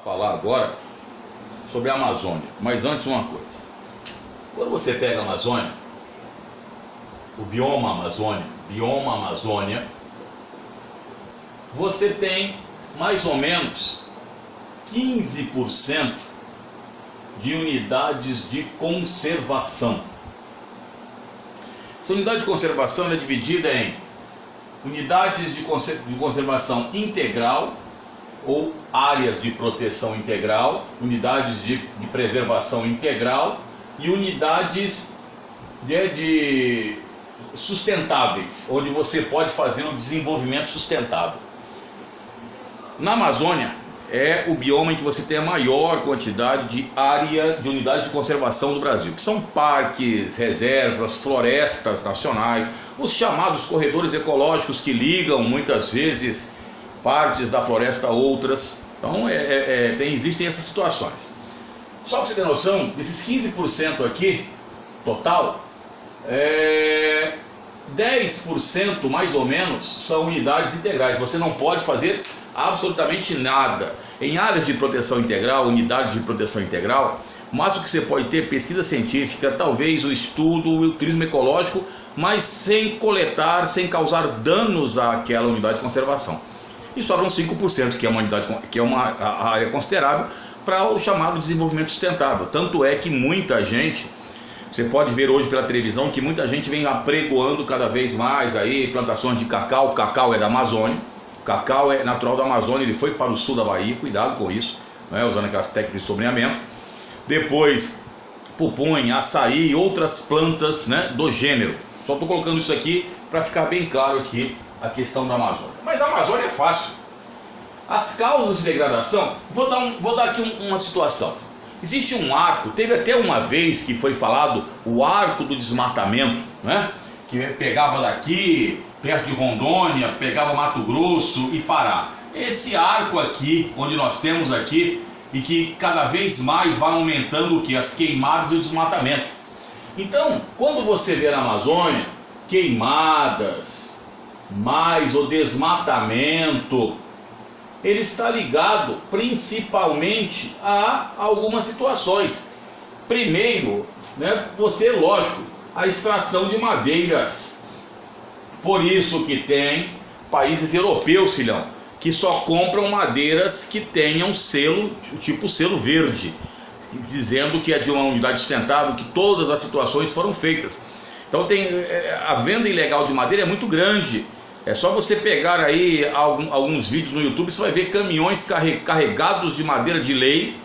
Falar agora sobre a Amazônia, mas antes uma coisa. Quando você pega a Amazônia, o bioma Amazônia, você tem mais ou menos 15% de unidades de conservação. Essa unidade de conservação é dividida em unidades de conservação integral ou áreas de proteção integral, unidades de preservação integral e unidades de sustentáveis, onde você pode fazer um desenvolvimento sustentável. Na Amazônia é o bioma em que você tem a maior quantidade de área de unidades de conservação do Brasil, que são parques, reservas, florestas nacionais, os chamados corredores ecológicos que ligam muitas vezes partes da floresta a outras. Então existem essas situações. Só para você ter noção, desses 15% aqui, total, 10% mais ou menos são unidades integrais. Você não pode fazer absolutamente nada. Em áreas de proteção integral, unidades de proteção integral, o máximo que você pode ter é pesquisa científica, talvez o estudo, o turismo ecológico, mas sem coletar, sem causar danos àquela unidade de conservação. E sobram 5%, que é uma área considerável para o chamado desenvolvimento sustentável. Tanto é que muita gente, você pode ver hoje pela televisão, que muita gente vem apregoando cada vez mais aí plantações de cacau. O cacau é da Amazônia, o cacau é natural da Amazônia, ele foi para o sul da Bahia, cuidado com isso, né, usando aquelas técnicas de sobreamento. Depois, pupunha, açaí e outras plantas, né, do gênero. Só estou colocando isso aqui para ficar bem claro aqui a questão da Amazônia. Mas a Amazônia é fácil. As causas de degradação, vou dar aqui uma situação. Existe um arco, teve até uma vez que foi falado o arco do desmatamento, né? Que pegava daqui, perto de Rondônia, pegava Mato Grosso e Pará. Esse arco aqui, onde nós temos aqui, e que cada vez mais vai aumentando o que? As queimadas e o desmatamento. Então, quando você vê na Amazônia queimadas, mais o desmatamento, ele está ligado principalmente a algumas situações. Primeiro, né, lógico, a extração de madeiras. Por isso que tem países europeus, filhão, que só compram madeiras que tenham selo, tipo selo verde, dizendo que é de uma unidade sustentável, que todas as situações foram feitas. Então a venda ilegal de madeira é muito grande. É só você pegar aí alguns vídeos no YouTube, você vai ver caminhões carregados de madeira de lei,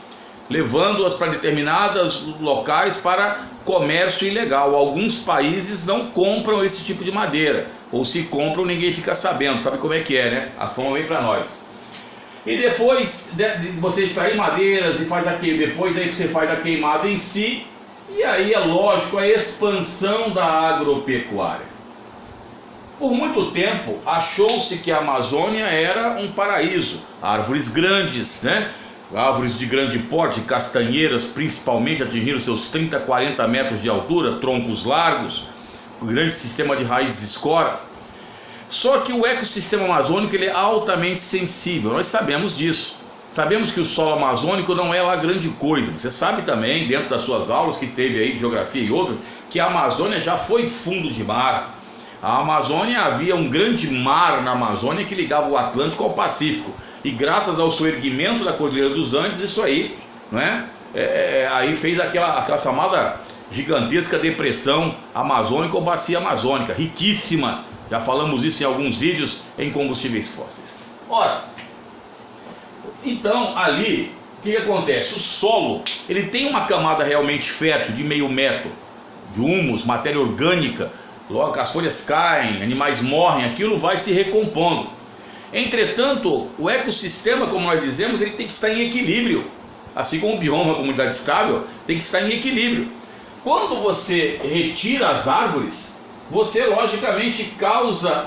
levando-as para determinados locais para comércio ilegal. Alguns países não compram esse tipo de madeira, ou se compram ninguém fica sabendo, sabe como é que é, né? A fama vem para nós. E depois de você extrair madeiras e depois aí você faz a queimada em si, e aí é lógico a expansão da agropecuária. Por muito tempo achou-se que a Amazônia era um paraíso, árvores grandes, né? Árvores de grande porte, castanheiras principalmente, atingiram seus 30, 40 metros de altura, troncos largos, um grande sistema de raízes escoras. Só que o ecossistema amazônico ele é altamente sensível, nós sabemos disso. Sabemos que o solo amazônico não é lá grande coisa. Você sabe também, dentro das suas aulas que teve aí de geografia e outras, que a Amazônia já foi fundo de mar. A Amazônia, havia um grande mar na Amazônia que ligava o Atlântico ao Pacífico. E graças ao surgimento da Cordilheira dos Andes, isso aí, né, aí fez aquela chamada gigantesca depressão amazônica ou bacia amazônica, riquíssima. Já falamos isso em alguns vídeos em combustíveis fósseis. Ora, então ali, o que acontece? O solo, ele tem uma camada realmente fértil de meio metro, de humus, matéria orgânica. Logo as folhas caem, animais morrem, aquilo vai se recompondo. Entretanto, o ecossistema, como nós dizemos, ele tem que estar em equilíbrio. Assim como o bioma, a comunidade estável, tem que estar em equilíbrio. Quando você retira as árvores, você logicamente causa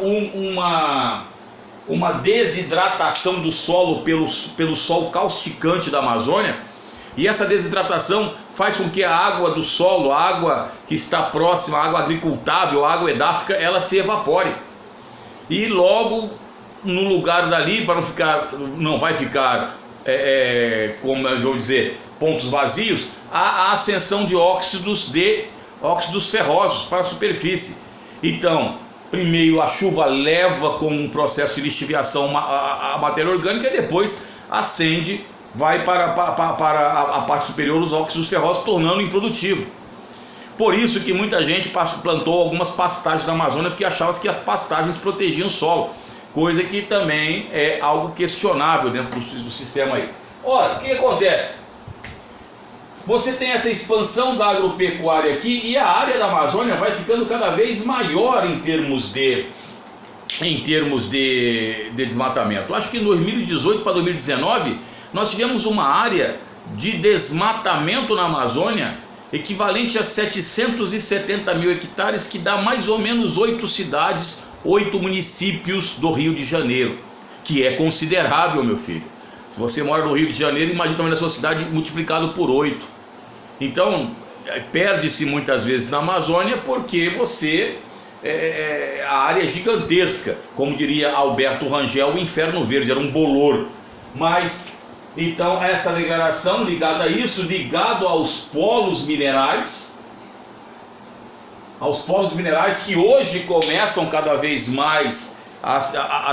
uma desidratação do solo pelo sol causticante da Amazônia. E essa desidratação faz com que a água do solo, a água que está próxima, a água agricultável, a água edáfica, ela se evapore. E logo no lugar dali, para não vai ficar como eu vou dizer, pontos vazios, há a ascensão de óxidos ferrosos para a superfície. Então, primeiro a chuva leva com um processo de lixiviação a matéria orgânica e depois ascende, vai para a parte superior os óxidos ferrosos, tornando improdutivo. Por isso que muita gente plantou algumas pastagens na Amazônia, porque achava que as pastagens protegiam o solo, coisa que também é algo questionável dentro do sistema aí. Ora, o que acontece? Você tem essa expansão da agropecuária aqui e a área da Amazônia vai ficando cada vez maior em termos de desmatamento. Acho que em 2018 para 2019 nós tivemos uma área de desmatamento na Amazônia equivalente a 770 mil hectares, que dá mais ou menos 8 cidades, 8 municípios do Rio de Janeiro, que é considerável, meu filho. Se você mora no Rio de Janeiro, imagina o tamanho da sua cidade multiplicado por 8. Então, perde-se muitas vezes na Amazônia porque a área é gigantesca. Como diria Alberto Rangel, o inferno verde, era um bolor. Mas, então, essa declaração ligada a isso, ligado aos polos minerais que hoje começam cada vez mais a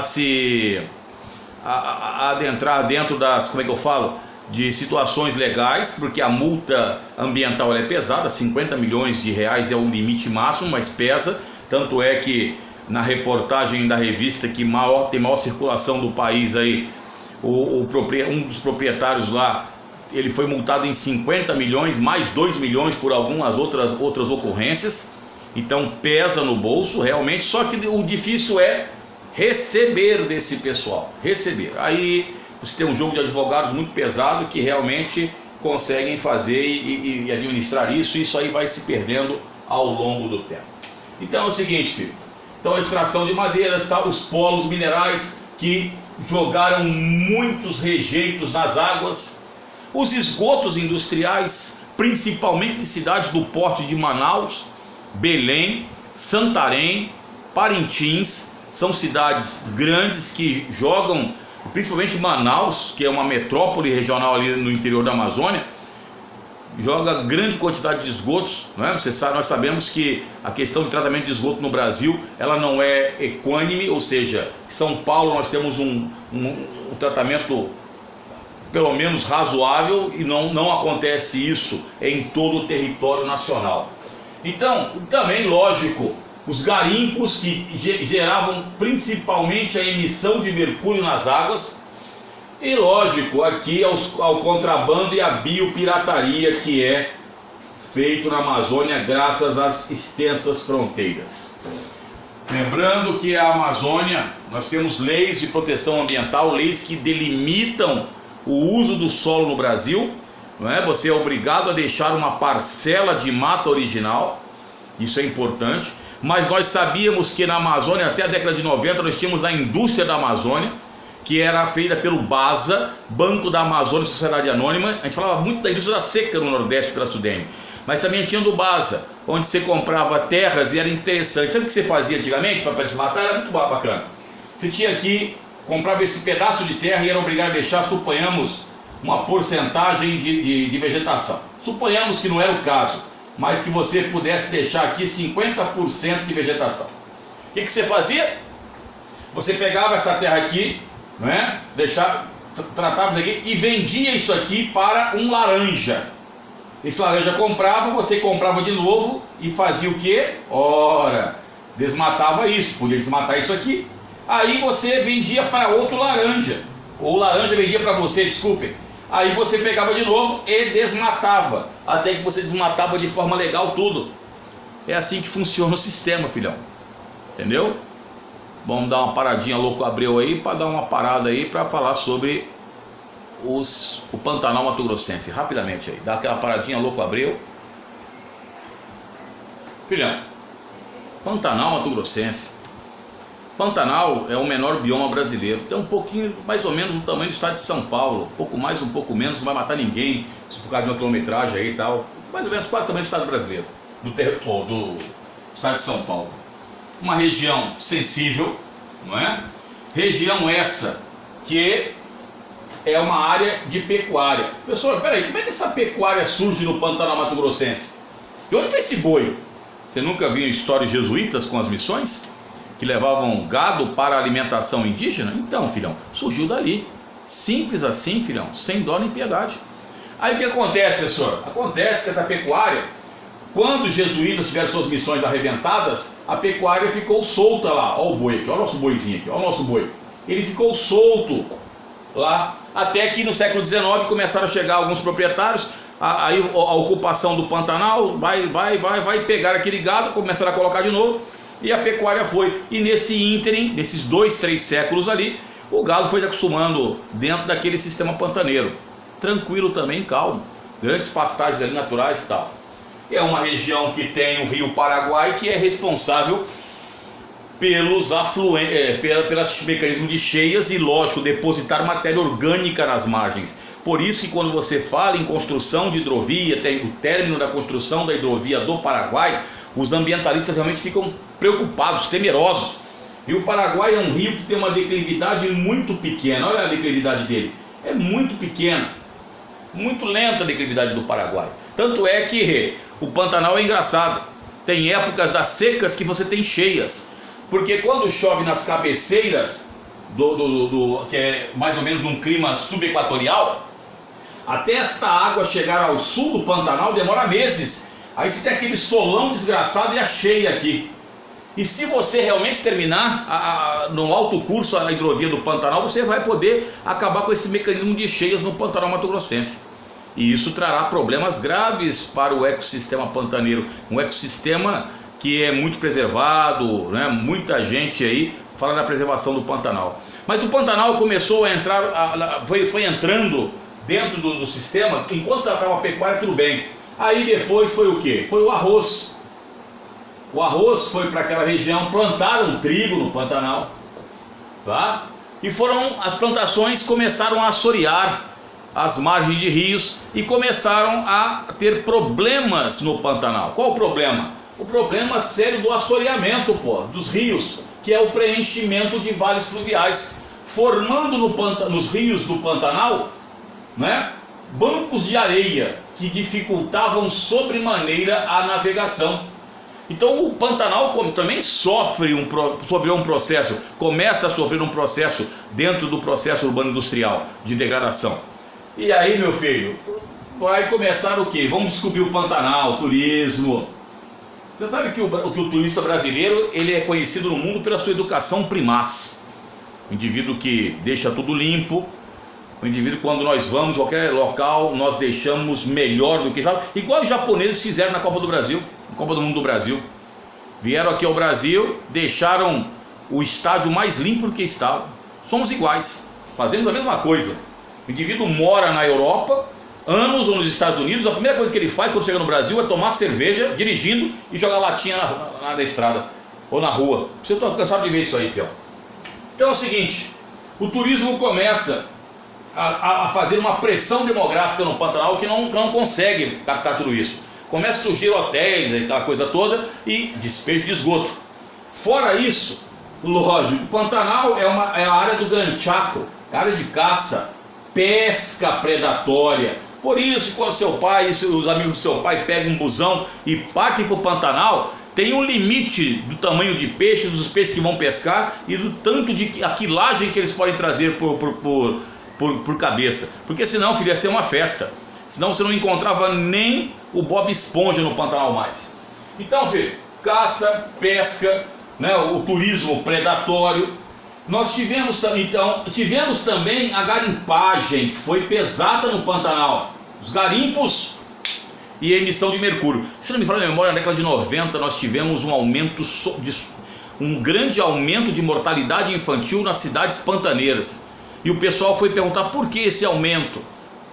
adentrar dentro das, como é que eu falo, de situações legais, porque a multa ambiental é pesada, 50 milhões de reais é o limite máximo, mas pesa. Tanto é que na reportagem da revista que tem maior circulação do país aí, um dos proprietários lá, ele foi multado em 50 milhões, mais 2 milhões por algumas outras ocorrências. Então pesa no bolso realmente, só que o difícil é receber desse pessoal, receber. Aí você tem um jogo de advogados muito pesado que realmente conseguem fazer e administrar isso, e isso aí vai se perdendo ao longo do tempo. Então é o seguinte, filho, então a extração de madeiras, tá? Os polos minerais que jogaram muitos rejeitos nas águas, os esgotos industriais, principalmente de cidades do porte de Manaus, Belém, Santarém, Parintins, são cidades grandes que jogam, principalmente Manaus, que é uma metrópole regional ali no interior da Amazônia, joga grande quantidade de esgotos, não é? Nós sabemos que a questão de tratamento de esgoto no Brasil, ela não é equânime, ou seja, em São Paulo nós temos um tratamento pelo menos razoável e não acontece isso em todo o território nacional. Então, também lógico, os garimpos que geravam principalmente a emissão de mercúrio nas águas, e lógico, aqui ao contrabando e a biopirataria que é feito na Amazônia graças às extensas fronteiras. Lembrando que a Amazônia, nós temos leis de proteção ambiental, leis que delimitam o uso do solo no Brasil, não é? Você é obrigado a deixar uma parcela de mata original, isso é importante, mas nós sabíamos que na Amazônia, até a década de 90, nós tínhamos a indústria da Amazônia, que era feita pelo BASA, Banco da Amazônia Sociedade Anônima. A gente falava muito da indústria da seca no Nordeste pela Sudene, mas também tinha do BASA, onde você comprava terras e era interessante. Sabe o que você fazia antigamente para desmatar? Era muito bacana. Você tinha que comprava esse pedaço de terra e era obrigado a deixar, suponhamos, uma porcentagem de vegetação. Suponhamos que não era o caso, mas que você pudesse deixar aqui 50% de vegetação. O que você fazia? Você pegava essa terra aqui, não é? Tratava isso aqui e vendia isso aqui para um laranja. Esse laranja comprava, você comprava de novo e fazia o quê? Ora, desmatava isso, podia desmatar isso aqui. Aí você vendia para outro laranja, ou o laranja vendia para você, desculpem. Aí você pegava de novo e desmatava, até que você desmatava de forma legal tudo. É assim que funciona o sistema, filhão. Entendeu? Vamos dar uma paradinha louco Abreu aí, para dar uma parada aí para falar sobre o Pantanal Mato Grossense, rapidamente aí. Dá aquela paradinha louco Abreu. Filhão, Pantanal Mato Grossense. Pantanal é o menor bioma brasileiro, tem um pouquinho, mais ou menos o tamanho do estado de São Paulo, um pouco mais, um pouco menos, não vai matar ninguém, se por causa de uma quilometragem aí e tal, mais ou menos quase o tamanho do estado brasileiro, do estado de São Paulo. Uma região sensível, não é? Região essa que é uma área de pecuária. Professor, peraí, como é que essa pecuária surge no Pantanal Mato Grossense? De onde está esse boi? Você nunca viu histórias jesuítas com as missões? Que levavam gado para a alimentação indígena? Então, filhão, surgiu dali. Simples assim, filhão, sem dó nem piedade. Aí o que acontece, professor? Acontece que essa pecuária, quando os jesuítas tiveram suas missões arrebentadas, a pecuária ficou solta lá. Olha o boi aqui, olha o nosso boizinho aqui, olha o nosso boi. Ele ficou solto lá, até que no século XIX começaram a chegar alguns proprietários, aí a ocupação do Pantanal, vai pegar aquele gado, começaram a colocar de novo, e a pecuária foi. E nesse ínterim, nesses 2, 3 séculos ali, o gado foi se acostumando dentro daquele sistema pantaneiro. Tranquilo também, calmo. Grandes pastagens ali naturais e tal. É uma região que tem o Rio Paraguai, que é responsável pelos pelos mecanismos de cheias e, lógico, depositar matéria orgânica nas margens. Por isso que quando você fala em construção de hidrovia, tem o término da construção da hidrovia do Paraguai, os ambientalistas realmente ficam preocupados, temerosos. E o Paraguai é um rio que tem uma declividade muito pequena. Olha a declividade dele, é muito pequena, muito lenta a declividade do Paraguai. Tanto é que o Pantanal é engraçado, tem épocas das secas que você tem cheias, porque quando chove nas cabeceiras que é mais ou menos num clima subequatorial, até esta água chegar ao sul do Pantanal demora meses. Aí você tem aquele solão desgraçado e a cheia aqui. E se você realmente terminar no alto curso a hidrovia do Pantanal, você vai poder acabar com esse mecanismo de cheias no Pantanal Mato Grossense. E isso trará problemas graves para o ecossistema pantaneiro, um ecossistema que é muito preservado, né? Muita gente aí fala da preservação do Pantanal. Mas o Pantanal começou a entrar, foi entrando dentro do sistema, enquanto estava a pecuária tudo bem. Aí depois foi o quê? Foi o arroz. O arroz foi para aquela região, plantaram trigo no Pantanal, tá? E as plantações começaram a assorear as margens de rios e começaram a ter problemas no Pantanal. Qual o problema? O problema sério do assoreamento, dos rios, que é o preenchimento de vales fluviais, formando nos rios do Pantanal, né, bancos de areia que dificultavam sobremaneira a navegação. Então o Pantanal também sofreu um processo, começa a sofrer um processo dentro do processo urbano industrial de degradação. E aí, meu filho, vai começar o quê? Vamos descobrir o Pantanal, turismo. Você sabe que o turista brasileiro, ele é conhecido no mundo pela sua educação primaz. O indivíduo que deixa tudo limpo, o indivíduo, quando nós vamos em qualquer local, nós deixamos melhor do que já, igual os japoneses fizeram na Copa do Brasil, na Copa do Mundo do Brasil. Vieram aqui ao Brasil, deixaram o estádio mais limpo do que estava. Somos iguais, fazemos a mesma coisa. O indivíduo mora na Europa, anos, ou nos Estados Unidos, a primeira coisa que ele faz quando chega no Brasil é tomar cerveja, dirigindo e jogar latinha na estrada ou na rua. Você está cansado de ver isso aí, Fiel. Então é o seguinte, o turismo começa a fazer uma pressão demográfica no Pantanal que não consegue captar tudo isso. Começa a surgir hotéis, aquela coisa toda, e despejo de esgoto. Fora isso, lógico, o Pantanal é a área do Gran Chaco, é a área de caça, pesca predatória. Por isso, quando seu pai e os amigos do seu pai pegam um busão e partem para o Pantanal, tem um limite do tamanho de peixes, dos peixes que vão pescar e do tanto de a quilagem que eles podem trazer por cabeça. Porque senão, filho, ia ser uma festa. Senão você não encontrava nem o Bob Esponja no Pantanal mais. Então, filho, caça, pesca, né, o turismo predatório. Nós tivemos também a garimpagem, que foi pesada no Pantanal. Os garimpos e emissão de mercúrio. Se não me falha a memória, na década de 90 nós tivemos um grande aumento de mortalidade infantil nas cidades pantaneiras. E o pessoal foi perguntar por que esse aumento.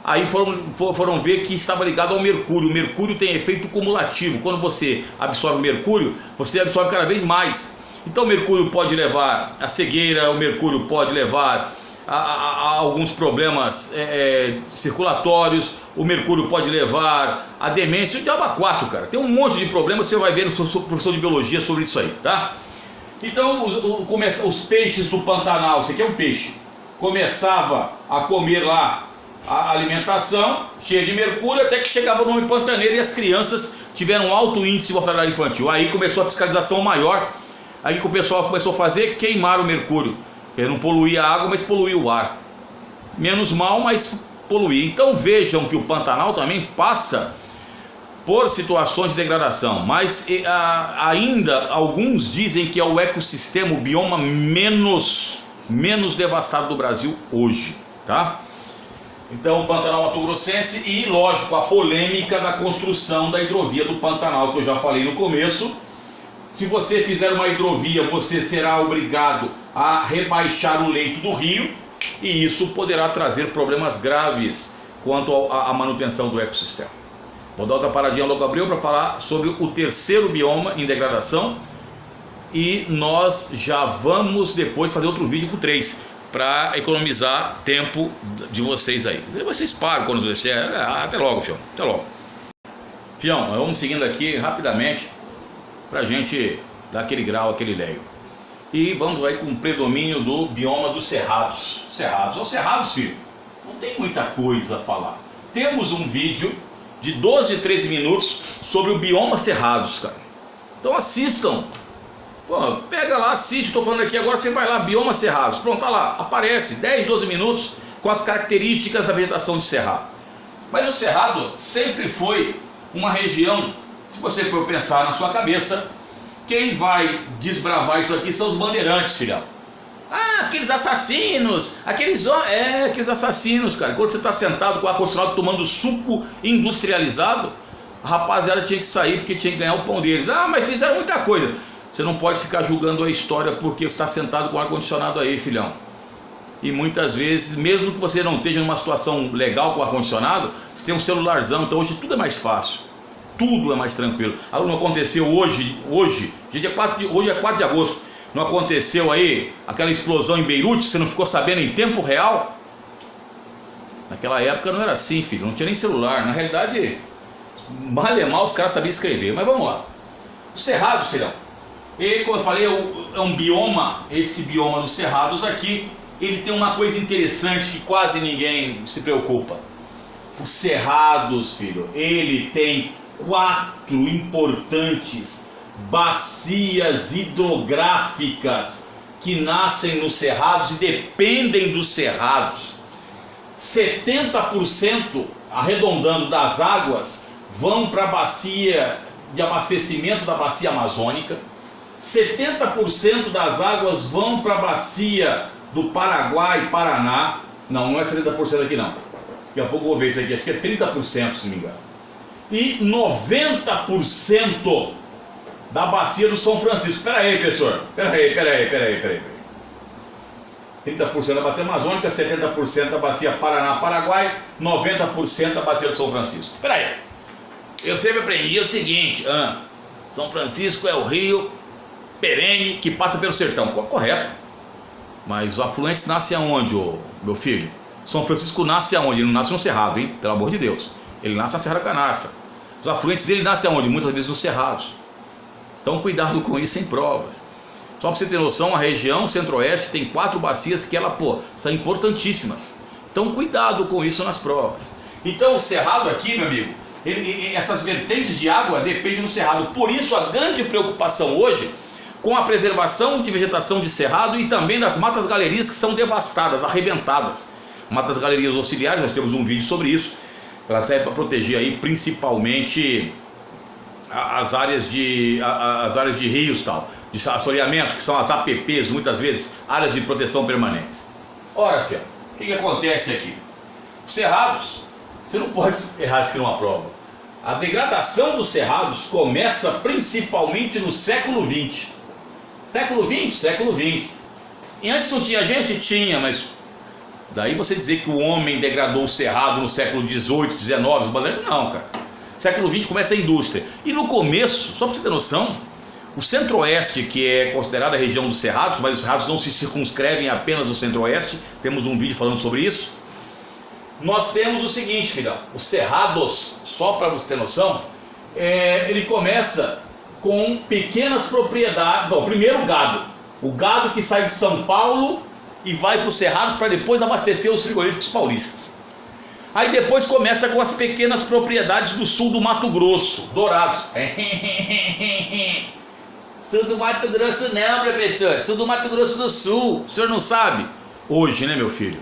Aí foram ver que estava ligado ao mercúrio. O mercúrio tem efeito cumulativo. Quando você absorve o mercúrio, você absorve cada vez mais. Então o mercúrio pode levar a cegueira, o mercúrio pode levar a alguns problemas circulatórios, o mercúrio pode levar a demência, o diabo 4, cara. Tem um monte de problemas, você vai ver no seu professor de biologia sobre isso aí, tá? Então os peixes do Pantanal, isso aqui é um peixe. começava a comer lá a alimentação cheia de mercúrio, até que chegava no Homem Pantaneiro e as crianças tiveram um alto índice de mortalidade infantil. Aí começou a fiscalização maior, aí que o pessoal começou a fazer, queimar o mercúrio. Ele não poluía a água, mas poluía o ar. Menos mal, mas poluía. Então vejam que o Pantanal também passa por situações de degradação, mas ainda alguns dizem que é o ecossistema, o bioma menos devastado do Brasil hoje, tá? Então o Pantanal Mato Grossense e, lógico, a polêmica da construção da hidrovia do Pantanal, que eu já falei no começo. Se você fizer uma hidrovia, você será obrigado a rebaixar o leito do rio, e isso poderá trazer problemas graves quanto à manutenção do ecossistema. Vou dar outra paradinha logo abril para falar sobre o terceiro bioma em degradação, e nós já vamos depois fazer outro vídeo com 3, para economizar tempo de vocês aí. Vocês param quando vocês deixarem. Até logo, fião. Até logo. Fião, vamos seguindo aqui rapidamente para a gente dar aquele grau, aquele leio. E vamos aí com o predomínio do bioma dos cerrados. Os cerrados, filho, não tem muita coisa a falar. Temos um vídeo de 12, 13 minutos sobre o bioma cerrados, cara. Então assistam. Pô, pega lá, assiste, estou falando aqui agora, você vai lá, bioma cerrados. Pronto, tá lá, aparece 10, 12 minutos com as características da vegetação de cerrado. Mas o cerrado sempre foi uma região, se você for pensar na sua cabeça, quem vai desbravar isso aqui são os bandeirantes, filhão. Aqueles assassinos, aqueles assassinos, cara. Quando você está sentado com o ar-condicionado tomando suco industrializado, a rapaziada tinha que sair porque tinha que ganhar o pão deles. Mas fizeram muita coisa. Você não pode ficar julgando a história porque você está sentado com o ar-condicionado aí, filhão. E muitas vezes, mesmo que você não esteja numa situação legal com o ar-condicionado, você tem um celularzão, então hoje tudo é mais fácil. Tudo é mais tranquilo. Não aconteceu hoje é 4 de agosto, não aconteceu aí aquela explosão em Beirute, você não ficou sabendo em tempo real? Naquela época não era assim, filho, não tinha nem celular. Na realidade, mal e mal os caras sabiam escrever. Mas vamos lá. O cerrado, filhão, ele, como eu falei, é um bioma. Esse bioma dos cerrados aqui, ele tem uma coisa interessante que quase ninguém se preocupa. Os cerrados, filho, ele tem 4 importantes bacias hidrográficas que nascem nos cerrados e dependem dos cerrados. 70%, arredondando, das águas vão para a bacia de abastecimento da bacia amazônica. 70% das águas vão para a bacia do Paraguai e Paraná. Não é 70% aqui não. Daqui a pouco eu vou ver isso aqui, acho que é 30%, se não me engano. E 90% da bacia do São Francisco. Espera aí, professor. Espera aí. 30% da bacia amazônica, 70% da bacia Paraná-Paraguai, 90% da bacia do São Francisco. Espera aí. Eu sempre aprendi o seguinte, São Francisco é o rio perene que passa pelo sertão. Correto. Mas os afluentes nascem aonde, meu filho? São Francisco nasce aonde? Ele não nasce no cerrado, hein? Pelo amor de Deus. Ele nasce na Serra Canastra. Os afluentes dele nascem aonde? Muitas vezes nos cerrados. Então cuidado com isso em provas. Só para você ter noção, a região centro-oeste tem 4 bacias que são importantíssimas. Então cuidado com isso nas provas. Então o cerrado aqui, meu amigo, essas vertentes de água dependem do cerrado. Por isso a grande preocupação hoje com a preservação de vegetação de cerrado e também das matas galerias que são devastadas, arrebentadas. Matas galerias auxiliares, nós temos um vídeo sobre isso. Ela serve para proteger aí principalmente as áreas de rios, tal, de assoreamento, que são as APPs, muitas vezes áreas de proteção permanentes. Ora, filho, o que acontece aqui? Os cerrados, você não pode errar isso aqui numa prova. A degradação dos cerrados começa principalmente no século XX. Século XX. E antes não tinha gente? Tinha, mas daí você dizer que o homem degradou o cerrado no século XVIII, XIX, não, cara. Século XX começa a indústria. E no começo, só para você ter noção, o centro-oeste, que é considerada a região dos cerrados, mas os cerrados não se circunscrevem apenas no centro-oeste, temos um vídeo falando sobre isso. Nós temos o seguinte, filhão, os cerrados, só para você ter noção, ele começa com pequenas propriedades. Bom, primeiro o gado que sai de São Paulo e vai para os cerrados para depois abastecer os frigoríficos paulistas. Aí depois começa com as pequenas propriedades do sul do Mato Grosso, Dourados. Sul do Mato Grosso não, professor, sul do Mato Grosso do Sul, o senhor não sabe? Hoje, né, meu filho?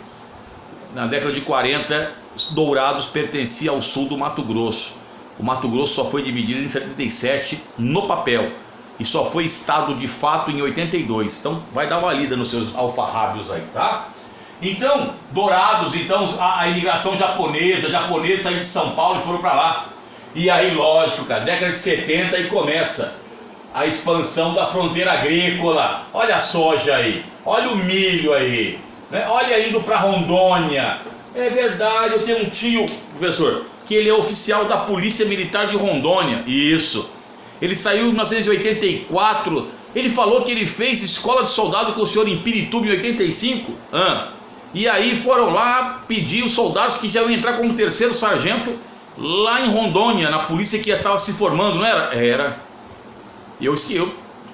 Na década de 40, Dourados pertencia ao sul do Mato Grosso. O Mato Grosso só foi dividido em 77 no papel e só foi estado de fato em 82. Então vai dar uma lida nos seus alfarrábios aí, tá? Então, Dourados, então a imigração japonesa saiu de São Paulo e foram para lá. E aí, lógico, cara, década de 70 e começa a expansão da fronteira agrícola. Olha a soja aí, olha o milho aí, né? Olha indo para Rondônia. É verdade, eu tenho um tio, professor, que ele é oficial da Polícia Militar de Rondônia. Isso. Ele saiu em 1984. Ele falou que ele fez escola de soldado com o senhor em Pirituba em 85. E aí foram lá pedir os soldados que já iam entrar como terceiro sargento lá em Rondônia, na polícia que já estava se formando, não era? Era. Eu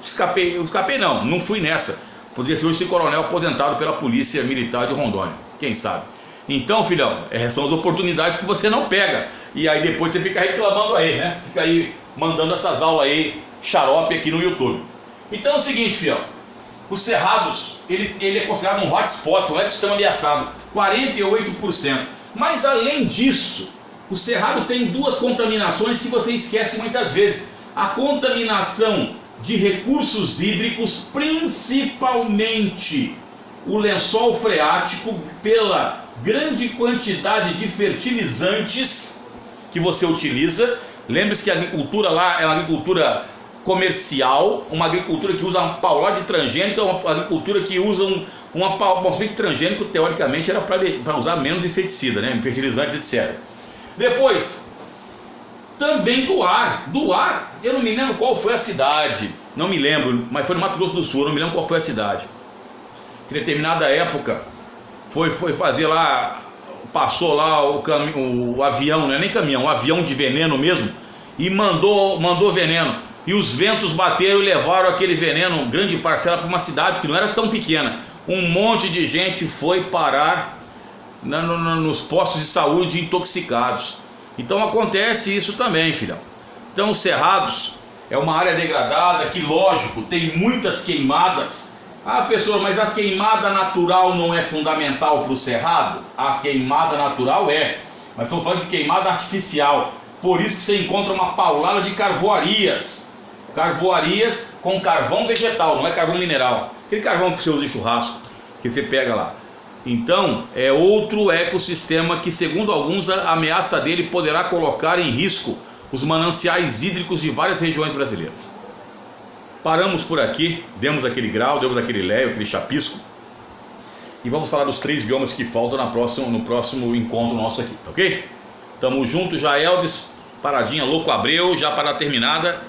escapei não fui nessa. Poderia ser hoje coronel aposentado pela Polícia Militar de Rondônia, quem sabe. Então, filhão, são as oportunidades que você não pega. E aí depois você fica reclamando aí, né? Fica aí mandando essas aulas aí, xarope aqui no YouTube. Então é o seguinte, filhão. Os cerrados, ele é considerado um hotspot, um ecossistema ameaçado, 48%. Mas além disso, o cerrado tem duas contaminações que você esquece muitas vezes. A contaminação de recursos hídricos, principalmente o lençol freático, pela grande quantidade de fertilizantes que você utiliza. Lembre-se que a agricultura lá é uma agricultura comercial, uma agricultura que usa uma paulada de transgênico, uma agricultura que usa uma semente transgênico, teoricamente era para usar menos inseticida, né? Fertilizantes, etc. Depois, também do ar, eu não me lembro qual foi a cidade, não me lembro, mas foi no Mato Grosso do Sul, eu não me lembro qual foi a cidade. Em determinada época, foi fazer lá, passou lá o avião, não é nem caminhão, um avião de veneno mesmo, e mandou veneno. E os ventos bateram e levaram aquele veneno, grande parcela, para uma cidade que não era tão pequena. Um monte de gente foi parar nos postos de saúde intoxicados. Então acontece isso também, filhão. Então os cerrados é uma área degradada que, lógico, tem muitas queimadas. Ah, professor, mas a queimada natural não é fundamental para o cerrado? A queimada natural é, mas estamos falando de queimada artificial. Por isso que você encontra uma paulada de carvoarias. Carvoarias com carvão vegetal, não é carvão mineral. Aquele carvão que você usa em churrasco, que você pega lá. Então, é outro ecossistema que, segundo alguns, a ameaça dele poderá colocar em risco os mananciais hídricos de várias regiões brasileiras. Paramos por aqui, demos aquele grau, demos aquele léu, aquele chapisco. E vamos falar dos 3 biomas que faltam no próximo encontro nosso aqui, tá ok? Tamo junto, já Elvis, paradinha, Louco Abreu, já para a terminada.